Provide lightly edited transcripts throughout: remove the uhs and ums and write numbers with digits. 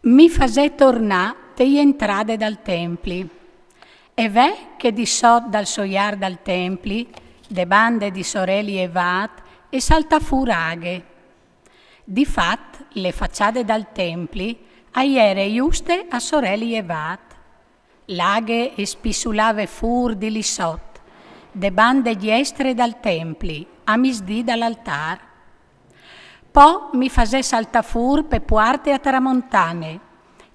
Mi fasè tornà tei entrade dal templi, e ve che di sot dal soiar dal templi, de bande di sorelli e vat, e salta furaghe. Di fat, le facciade dal templi, aiere giuste a sorelli e vat. Laghe e spissulave fur di lì sot, de bande diestre dal templi, a misdì dall'altar. Po mi fasè salta fur pe puarte a tramontane,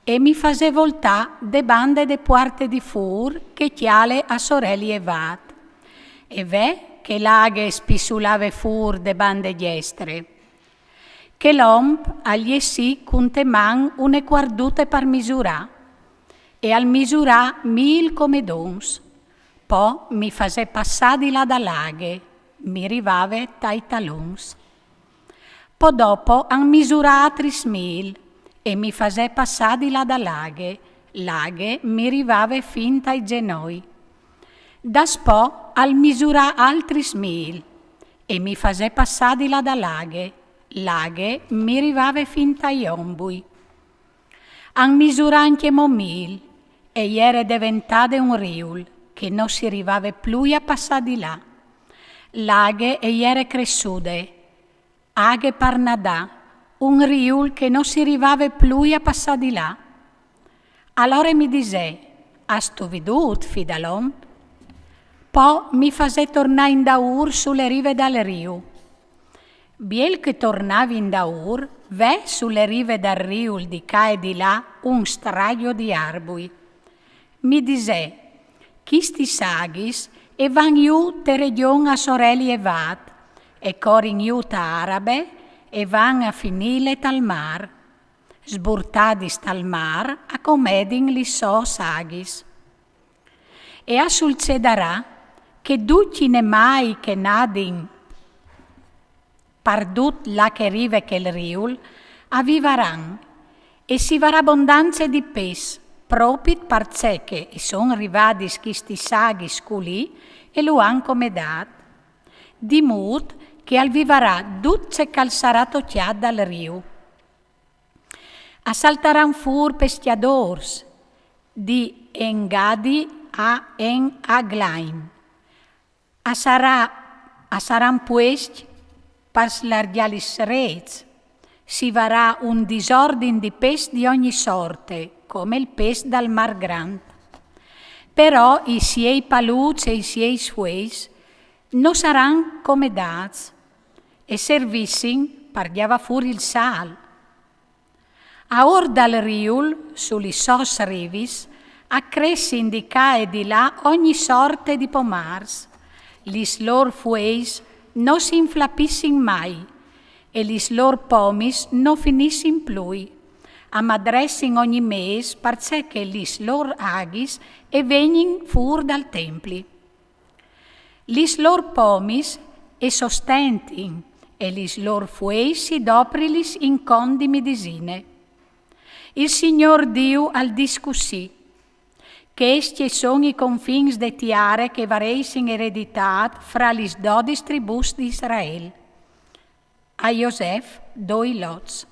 e mi fasè voltà de bande de puarte di fur che chiale a sorelli e vat. E ve che laghe spissulave fur de bande diestre. Che l'omp agli sì cunte man une quardute par misurà, e al misurà 1000 comedons. Po mi fasè passà di là da laghe, mi rivave tai talons. Po dopo han misurà 3000, e mi fasè passà di là da laghe mi rivave fin tai genoi. Daspo al misurà altri 1000, e mi fasè passà di là da laghe mi rivave fin tai ombui. Han misurà anche 1000, e iere diventade un riul, che non si rivave più a passà di là. Laghe e iere cressude, aghe par nadà, un riul che non si rivave più a passà di là. Allora mi disè, has tu vidut, fidalom? Po mi fasè tornà in daur sulle rive dal riu. Biel che tornavi in daur, ve sulle rive dal riul di ca e di là un straio di arbui. Mi disè, chisti saghis e van iu te region a sorelli e vat, e corin iu ta arabe, e van a finile tal mar. Sburtadis tal mar, a comedin li so saghis. E a succederà che ducine mai che nadin pardut la che rive che il riul, avivaran, e si var abbondanze di pes, propit parceche e son rivadis chisti saghis culì, e lo han comedat. Di mut che al vivarà duce calzarà tocchiad dal riu. Assaltaran fur pestiadors, di engadi a en aglain. Asaran puest pars largialis rets, si varà un disordine di pes di ogni sorte, come il pes dal mar grand. Però i siei palucs e i siei sueis non saran come dats, e servissin pardiava fuori il sal. A or dal riul, sugli sos rivis, accressin di ca e di là ogni sorte di pomars. Lis lor fueis non si inflapissin mai, e lis lor pomis non finissin plui. Amadressin ogni mes, parceche lis lor aghis e vegnin fur dal templi. Lis lor pomis e sostentin, e lis lor fueis si doprilis in condimi disine. Il Signor Diu al discussì, che esti son i confins de tiare che vareis in ereditat fra lis 12 tribus di Israel. A Iosef doi lots.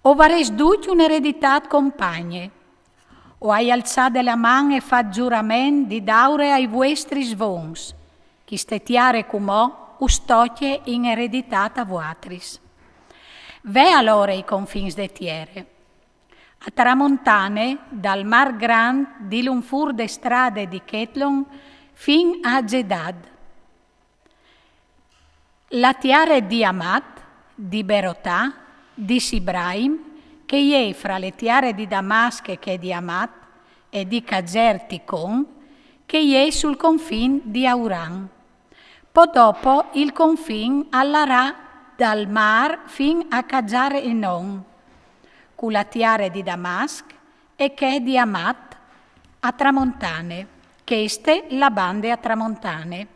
O vareis duc un'ereditat compagne, o hai alzade la man e fa giurament di daure ai vuestri svons, chi stetiare cumò ustocie in ereditat a vuatris. Ve allora i confins de tiere. A tramontane, dal mar grand di l'unfur de strade di Chetlon fin a Gedad. La tiare di Amat, di Berotà, di Sibraim, che è fra le tiare di Damasche che di Amat, e di Cager Ticon, che è sul confin di Auran. Poi dopo il confin all'Arà dal mar fin a Cajar Enon, con la tiare di Damasc e che è di Amat a tramontane, che este la bande a tramontane.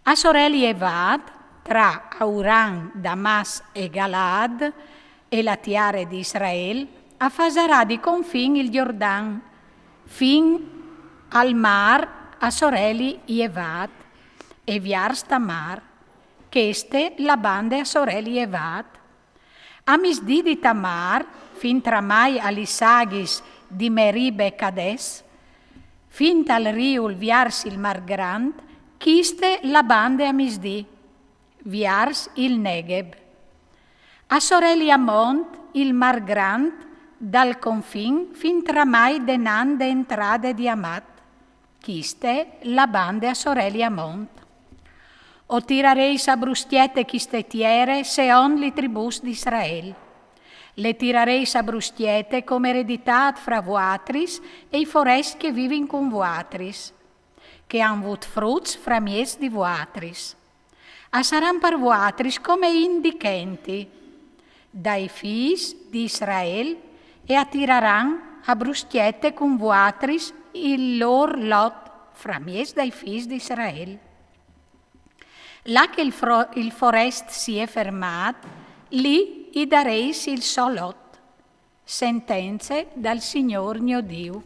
A sorelli e Vad, tra Auran, Damas e Galaad, e la tiare di Israel, affasarà di confin il Giordan, fin al mar a sorelli e Vad, e viars Tamar, che este la bande a sorelli e Vad. A misdì di Tamar fin tramai all'Isagis di Meribe Cades, fin tal riul viars il Mar Grand, chiste la bande a misdì, viars il Negev. A sorelli a Mont, il Mar Grand, dal confin fin tramai denan de entrade di Amat, chiste la bande a sorelli a Mont. O tirareis a brustiette chistetiere seon li tribus di Israel. Le tirareis a brustiette come ereditat fra voatris e i forest che vivin con voatris, che han vut fruts fra mies di voatris. A saran per voatris come indichenti, dai fis di Israel, e attiraran a brustiette con voatris il lor lot fra mies dai fis di Israel. Là che il forest si è fermato, lì i dareis il solot. Sentenze dal Signor mio Dio.